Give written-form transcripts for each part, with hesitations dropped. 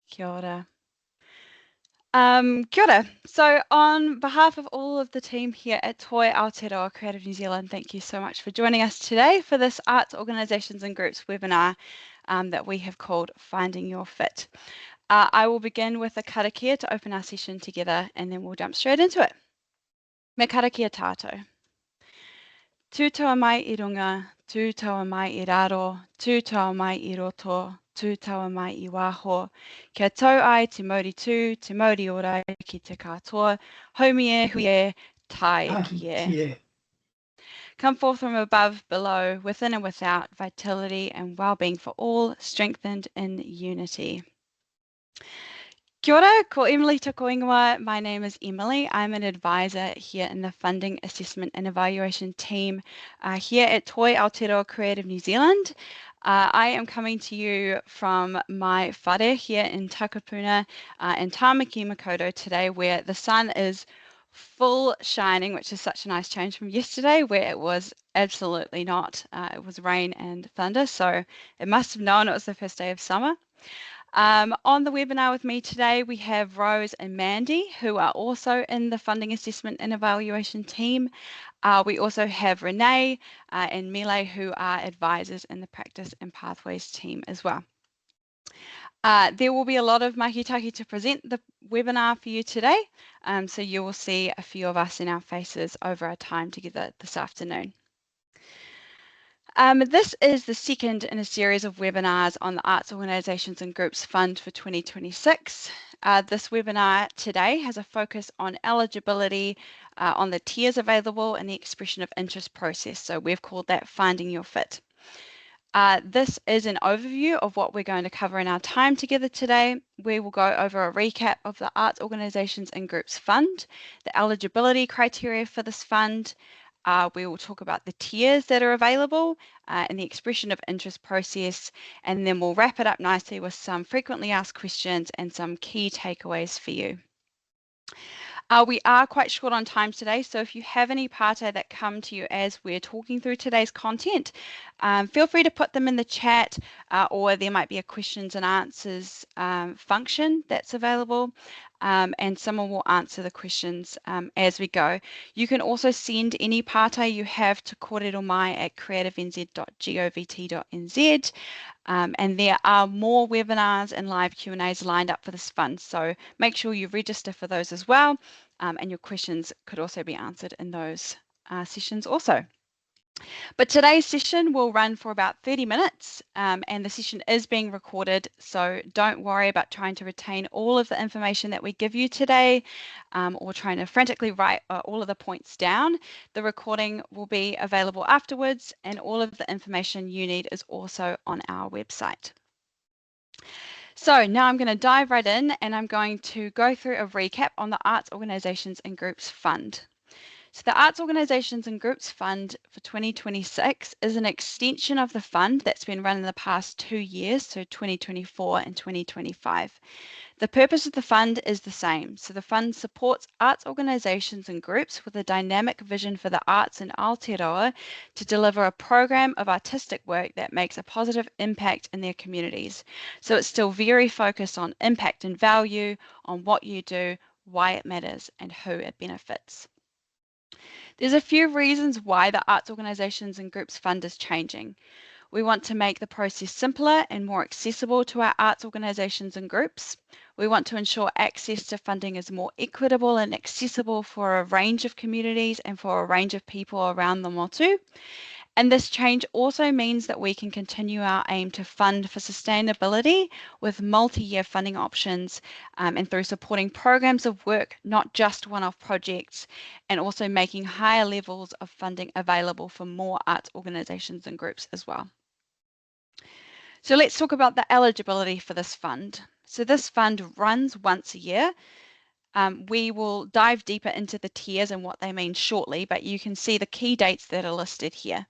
Kia ora. Kia ora. So on behalf of all of the team here at Toi Aotearoa Creative New Zealand, thank you so much for joining us today for this Arts Organisations and Groups webinar that we have called Finding Your Fit. I will begin with a karakia to open our session together and then we'll jump straight into it. Me karakia tātou. Tūtaua mai I runga, tūtaua mai I raro, tūtaua mai I roto, tūtaua mai I waho. Kia tau ai te mauri ora ki te katoa, haumie, huie, tai ki e. Come forth from above, below, within and without, vitality and well-being for all, strengthened in unity. Kia ora, ko Emily te koingoa. My name is Emily. I'm an advisor here in the Funding, Assessment and Evaluation team here at Toi Aotearoa Creative New Zealand. I am coming to you from my whare here in Takapuna in Tāmaki Makaurau today, where the sun is full shining, which is such a nice change from yesterday where it was absolutely not. It was rain and thunder, so it must have known it was the first day of summer. On the webinar with me today, we have Rose and Mandy, who are also in the Funding Assessment and Evaluation team. We also have Renee and Mele, who are advisors in the Practice and Pathways team as well. There will be a lot of mahitaki to present the webinar for you today, so you will see a few of us in our faces over our time together this afternoon. This is the second in a series of webinars on the Arts Organisations and Groups Fund for 2026. This webinar today has a focus on eligibility, on the tiers available and the expression of interest process. So we've called that Finding Your Fit. This is an overview of what we're going to cover in our time together today. We will go over a recap of the Arts Organisations and Groups Fund, the eligibility criteria for this fund. We will talk about the tiers that are available and the expression of interest process, and then we'll wrap it up nicely with some frequently asked questions and some key takeaways for you. We are quite short on time today, so if you have any parta that come to you as we're talking through today's content, feel free to put them in the chat, or there might be a questions and answers function that's available, and someone will answer the questions as we go. You can also send any parta you have to kōrero.mai@creativenz.govt.nz. And there are more webinars and live Q&As lined up for this fund, so make sure you register for those as well, and your questions could also be answered in those sessions also. But today's session will run for about 30 minutes, and the session is being recorded, so don't worry about trying to retain all of the information that we give you today, or trying to frantically write all of the points down. The recording will be available afterwards, and all of the information you need is also on our website. So now I'm going to dive right in, and I'm going to go through a recap on the Arts Organisations and Groups Fund. So the Arts Organisations and Groups Fund for 2026 is an extension of the fund that's been run in the past 2 years, so 2024 and 2025. The purpose of the fund is the same. So the fund supports arts organisations and groups with a dynamic vision for the arts in Aotearoa to deliver a program of artistic work that makes a positive impact in their communities. So it's still very focused on impact and value, on what you do, why it matters, and who it benefits. There's a few reasons why the Arts Organisations and Groups Fund is changing. We want to make the process simpler and more accessible to our arts organisations and groups. We want to ensure access to funding is more equitable and accessible for a range of communities and for a range of people around the motu. And this change also means that we can continue our aim to fund for sustainability with multi-year funding options, and through supporting programs of work, not just one-off projects, and also making higher levels of funding available for more arts organisations and groups as well. So let's talk about the eligibility for this fund. So this fund runs once a year. We will dive deeper into the tiers and what they mean shortly, but you can see the key dates that are listed here.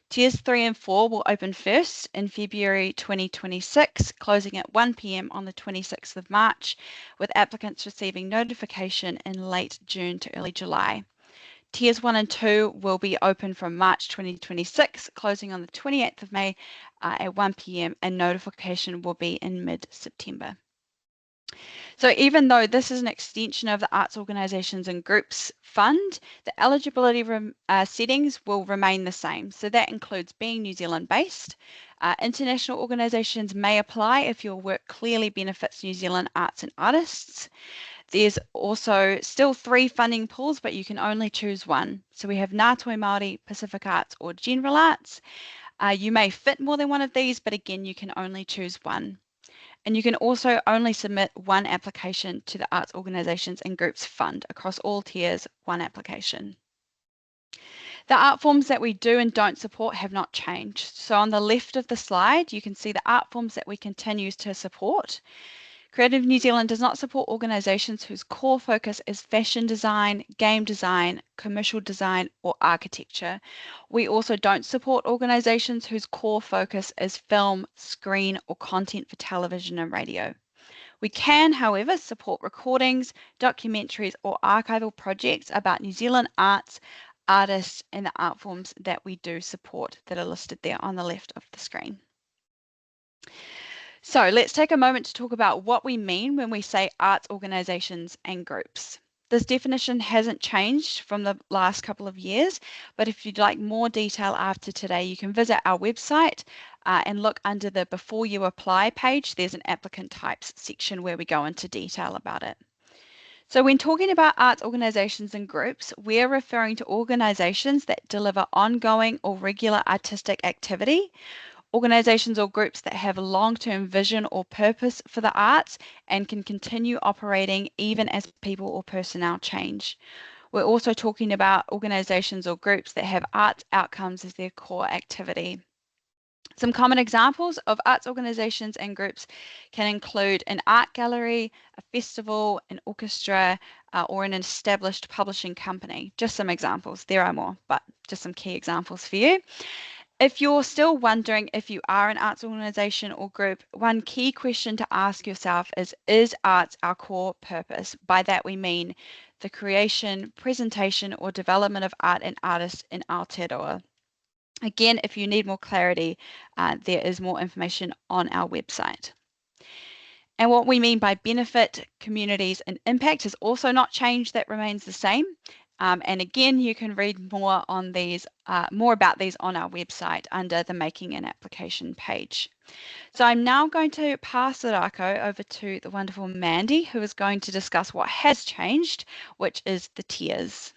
Tiers 3 and 4 will open first in February 2026, closing at 1 p.m. on the 26th of March, with applicants receiving notification in late June to early July. Tiers 1 and 2 will be open from March 2026, closing on the 28th of May at 1 p.m. and notification will be in mid-September. So even though this is an extension of the Arts Organisations and Groups Fund, the eligibility settings will remain the same. So that includes being New Zealand based. International organisations may apply if your work clearly benefits New Zealand arts and artists. There's also still 3 funding pools, but you can only choose one. So we have Ngātoi Māori, Pacific Arts or General Arts. You may fit more than one of these, but again, you can only choose one. And you can also only submit one application to the Arts Organisations and Groups Fund across all tiers, one application. The art forms that we do and don't support have not changed. So on the left of the slide, you can see the art forms that we continue to support. Creative New Zealand does not support organisations whose core focus is fashion design, game design, commercial design, or architecture. We also don't support organisations whose core focus is film, screen, or content for television and radio. We can, however, support recordings, documentaries, or archival projects about New Zealand arts, artists, and the art forms that we do support that are listed there on the left of the screen. So let's take a moment to talk about what we mean when we say arts organisations and groups. This definition hasn't changed from the last couple of years, but if you'd like more detail after today, you can visit our website and look under the Before You Apply page. There's an applicant types section where we go into detail about it. So when talking about arts organisations and groups, we're referring to organisations that deliver ongoing or regular artistic activity, organisations or groups that have a long-term vision or purpose for the arts and can continue operating even as people or personnel change. We're also talking about organisations or groups that have arts outcomes as their core activity. Some common examples of arts organisations and groups can include an art gallery, a festival, an orchestra, or an established publishing company. Just some examples. There are more, but just some key examples for you. If you're still wondering if you are an arts organisation or group, one key question to ask yourself is arts our core purpose? By that we mean the creation, presentation or development of art and artists in Aotearoa. Again, if you need more clarity, there is more information on our website. And what we mean by benefit, communities and impact has also not changed, that remains the same. And again, you can read more on these, more about these on our website under the Making an Application page. So I'm now going to pass the rako over to the wonderful Mandy, who is going to discuss what has changed, which is the tiers.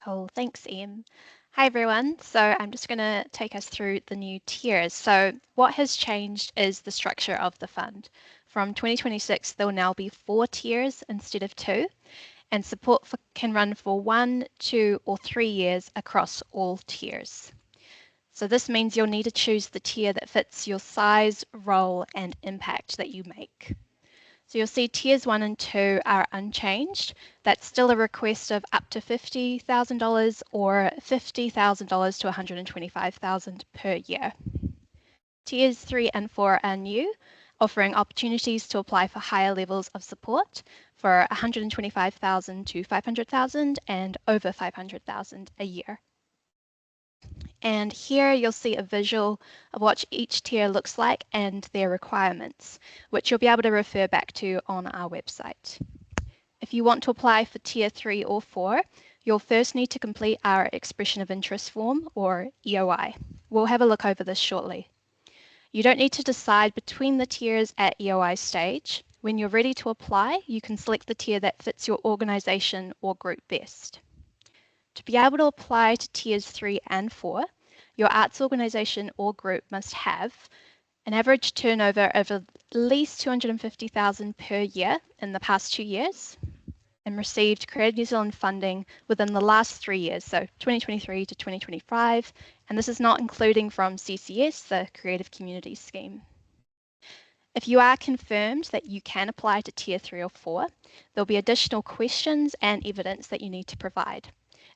Oh, thanks, Em. Hi, everyone. So I'm just going to take us through the new tiers. So what has changed is the structure of the fund. From 2026, there will now be 4 tiers instead of 2. And support can run for 1, 2, or 3 years across all tiers. So this means you'll need to choose the tier that fits your size, role, and impact that you make. So you'll see tiers 1 and 2 are unchanged. That's still a request of up to $50,000 or $50,000 to $125,000 per year. Tiers 3 and 4 are new, offering opportunities to apply for higher levels of support for $125,000 to $500,000 and over $500,000 a year. And here you'll see a visual of what each tier looks like and their requirements, which you'll be able to refer back to on our website. If you want to apply for tier 3 or 4, you'll first need to complete our expression of interest form, or EOI. We'll have a look over this shortly. You don't need to decide between the tiers at EOI stage. When you're ready to apply, you can select the tier that fits your organisation or group best. To be able to apply to tiers 3 and 4, your arts organisation or group must have an average turnover of at least $250,000 per year in the past 2 years and received Creative New Zealand funding within the last 3 years, so 2023 to 2025, and this is not including from CCS, the Creative Communities Scheme. If you are confirmed that you can apply to tier 3 or 4, there'll be additional questions and evidence that you need to provide.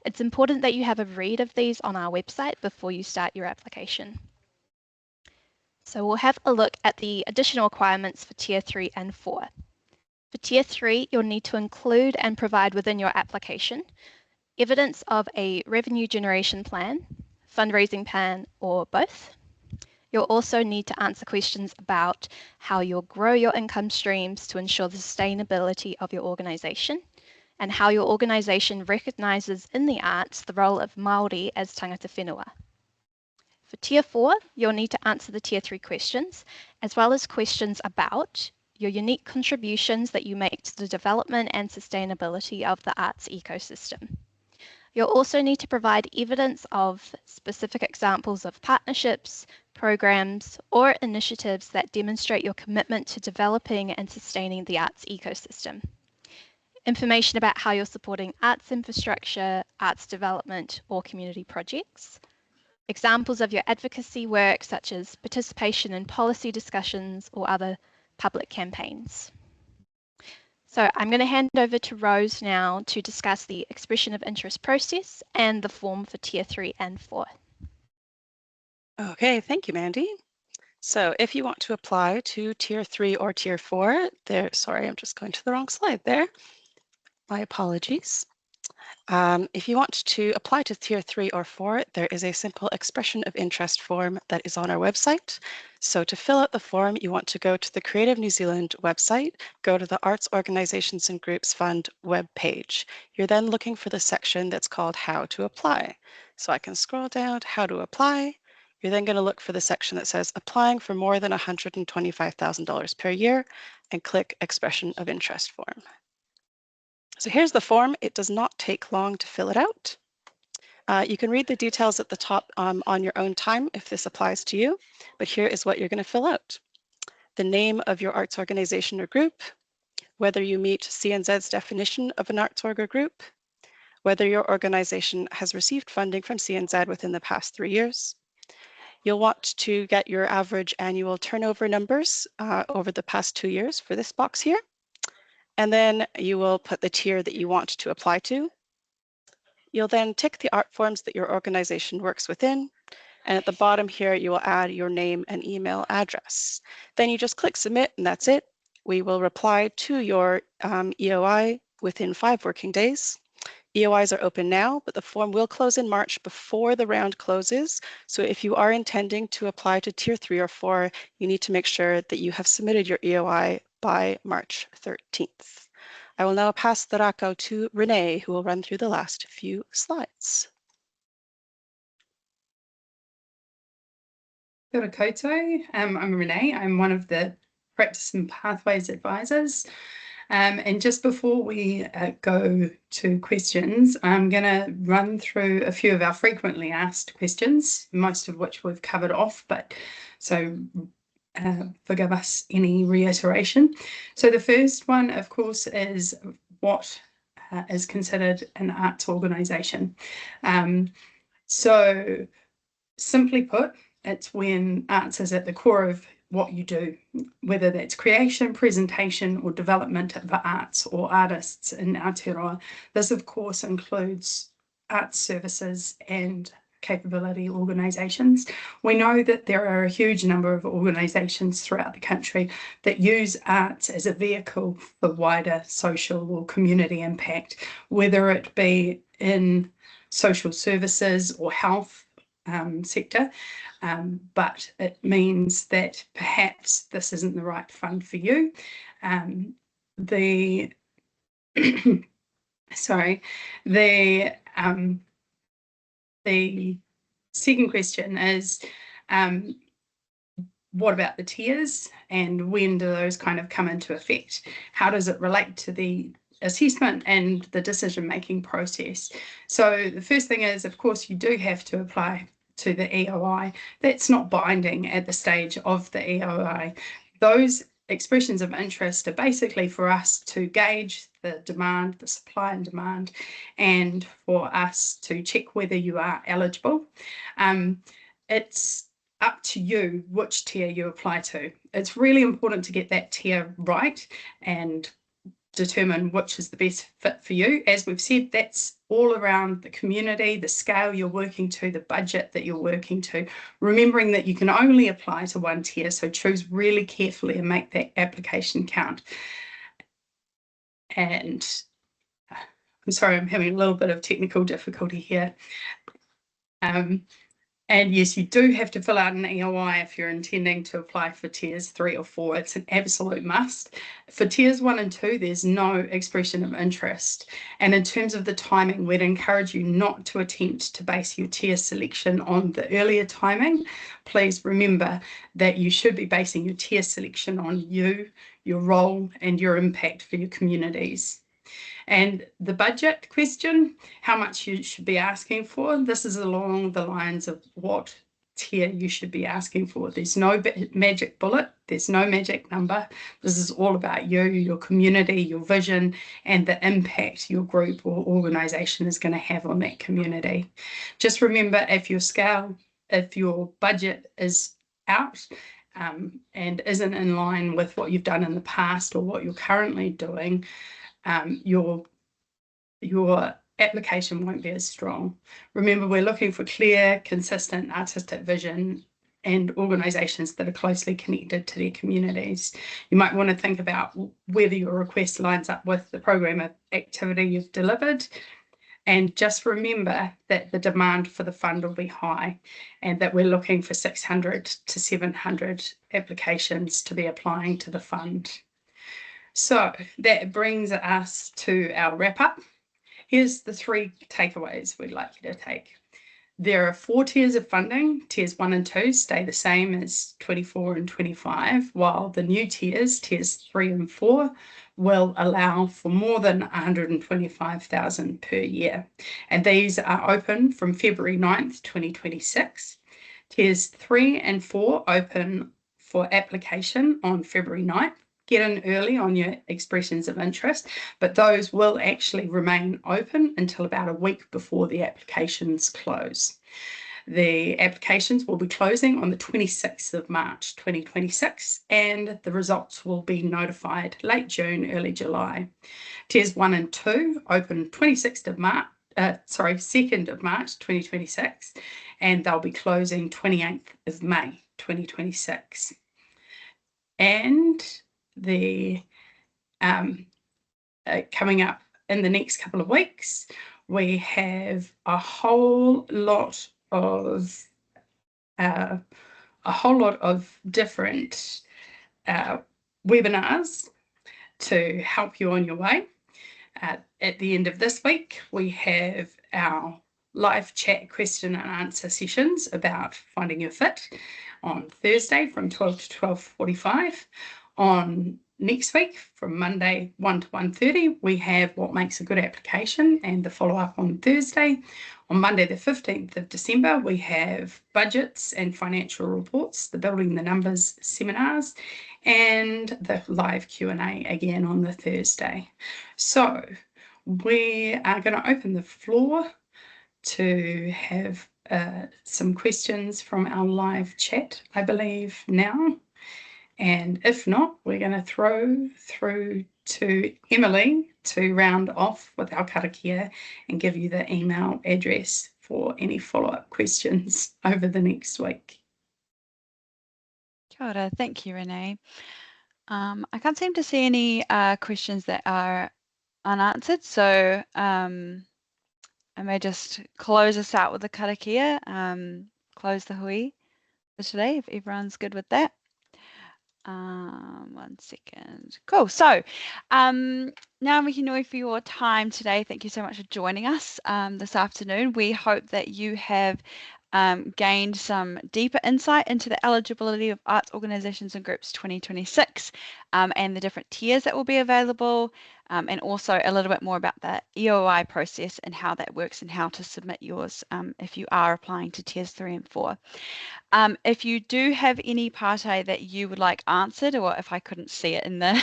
It's important that you have a read of these on our website before you start your application. So we'll have a look at the additional requirements for tier 3 and 4. For tier 3, you'll need to include and provide within your application evidence of a revenue generation plan, fundraising plan, or both, You'll also need to answer questions about how you'll grow your income streams to ensure the sustainability of your organisation, and how your organisation recognises in the arts the role of Māori as tangata whenua. For Tier 4, you'll need to answer the Tier 3 questions, as well as questions about your unique contributions that you make to the development and sustainability of the arts ecosystem. You'll also need to provide evidence of specific examples of partnerships, programs, or initiatives that demonstrate your commitment to developing and sustaining the arts ecosystem. Information about how you're supporting arts infrastructure, arts development, or community projects. Examples of your advocacy work, such as participation in policy discussions or other public campaigns. So I'm going to hand over to Rose now to discuss the expression of interest process and the form for Tier 3 and 4. Okay, thank you, Mandy. So if you want to apply to Tier 3 or Tier 4, sorry, I'm just going to the wrong slide there. My apologies. If you want to apply to Tier 3 or 4, there is a simple expression of interest form that is on our website. So to fill out the form, you want to go to the Creative New Zealand website, go to the Arts Organisations and Groups Fund web page. You're then looking for the section that's called How to Apply. So I can scroll down to How to Apply. You're then going to look for the section that says Applying for more than $125,000 per year and click Expression of Interest form. So here's the form. It does not take long to fill it out. You can read the details at the top on your own time if this applies to you, but here is what you're going to fill out. The name of your arts organization or group, whether you meet CNZ's definition of an arts org or group, whether your organization has received funding from CNZ within the past 3 years. You'll want to get your average annual turnover numbers over the past 2 years for this box here. And then you will put the tier that you want to apply to. You'll then tick the art forms that your organization works within. And at the bottom here, you will add your name and email address. Then you just click submit and that's it. We will reply to your EOI within 5 working days. EOIs are open now, but the form will close in March before the round closes. So if you are intending to apply to Tier 3 or 4, you need to make sure that you have submitted your EOI by March 13th. I will now pass the rākau to Renee, who will run through the last few slides. Kia ora koutou. I'm Renee. I'm one of the Practice and Pathways advisors. And just before we go to questions, I'm going to run through a few of our frequently asked questions, most of which we've covered off, but so forgive us any reiteration. So the first one, of course, is what is considered an arts organisation. So simply put, it's when arts is at the core of what you do, whether that's creation, presentation, or development of arts or artists in Aotearoa. This, of course, includes arts services and capability organisations. We know that there are a huge number of organisations throughout the country that use arts as a vehicle for wider social or community impact, whether it be in social services or health sector, but it means that perhaps this isn't the right fund for you. The second question is, what about the tiers and when do those kind of come into effect? How does it relate to the assessment and the decision-making process? So the first thing is, of course, you do have to apply to the EOI. That's not binding at the stage of the EOI. Those expressions of interest are basically for us to gauge the demand, the supply and demand, and for us to check whether you are eligible. It's up to you which tier you apply to. It's really important to get that tier right and determine which is the best fit for you. As we've said, that's all around the community, the scale you're working to, the budget that you're working to, remembering that you can only apply to one tier, so choose really carefully and make that application count. And I'm sorry, I'm having a little bit of technical difficulty here. And yes, you do have to fill out an EOI if you're intending to apply for tiers 3 or 4. It's an absolute must. For tiers 1 and 2, there's no expression of interest. And in terms of the timing, we'd encourage you not to attempt to base your tier selection on the earlier timing. Please remember that you should be basing your tier selection on you, your role, and your impact for your communities. And the budget question, how much you should be asking for, this is along the lines of what tier you should be asking for. There's no magic bullet, there's no magic number. This is all about you, your community, your vision, and the impact your group or organisation is going to have on that community. Just remember, if your budget is out and isn't in line with what you've done in the past or what you're currently doing, your application won't be as strong. Remember, we're looking for clear, consistent, artistic vision and organisations that are closely connected to their communities. You might want to think about whether your request lines up with the program of activity you've delivered. And just remember that the demand for the fund will be high and that we're looking for 600 to 700 applications to be applying to the fund. So that brings us to our wrap up. Here's the 3 takeaways we'd like you to take. There are 4 tiers of funding. Tiers 1 and 2 stay the same as 24 and 25, while the new tiers 3 and 4, will allow for more than 125,000 per year. And these are open from February 9th, 2026. Tiers 3 and 4 open for application on February 9th. Get in early on your expressions of interest, but those will actually remain open until about a week before the applications close. The applications will be closing on the 26th of March 2026, and the results will be notified late June, early July. Tiers 1 and 2 open 2nd of March 2026, and they'll be closing 28th of May 2026. And the coming up in the next couple of weeks, we have a whole lot of different webinars to help you on your way. At the end of this week, we have our live chat question and answer sessions about finding your fit on Thursday from 12 to 12:45. On next week, from Monday 1 to 1:30, we have what makes a good application and the follow-up on Thursday. On Monday the 15th of December, we have budgets and financial reports, the Building the Numbers seminars, and the live Q&A again on the Thursday. So we are going to open the floor to have some questions from our live chat, I believe, now. And if not, we're going to throw through to Emily to round off with our karakia and give you the email address for any follow-up questions over the next week. Kia ora. Thank you, Renee. I can't seem to see any questions that are unanswered, so I may just close us out with the karakia, close the hui for today, if everyone's good with that. 1 second. Cool. So now we can know for your time today. Thank you so much for joining us this afternoon. We hope that you have gained some deeper insight into the eligibility of arts organisations and groups 2026 and the different tiers that will be available, and also a little bit more about the EOI process and how that works and how to submit yours if you are applying to tiers 3 and 4. If you do have any parte that you would like answered, or if I couldn't see it in the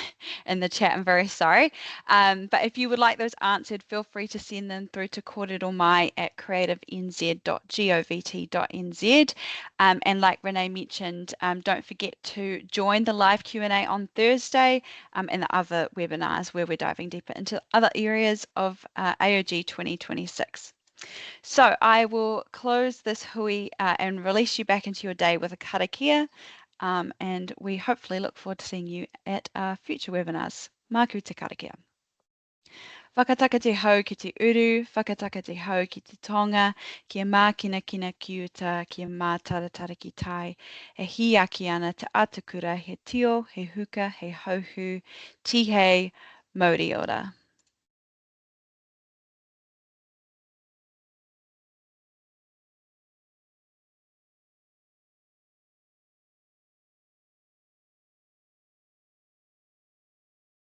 chat, I'm very sorry. But if you would like those answered, feel free to send them through to kōrero.mai@creativenz.govt.nz. And like Renee mentioned, don't forget to join the live Q&A on Thursday and the other webinars where we're diving deeper into other areas of AOG 2026. So I will close this hui and release you back into your day with a karakia, and we hopefully look forward to seeing you at future webinars. Mā kū te karakia. Whakataka te hau ki te uru, whakataka te hau ki te tonga, kia mākina kina kiuta, kia mātaratara ki tai, e hiaki ana te atukura, he tio, he huka, he hauhu, tihei, mauri ora.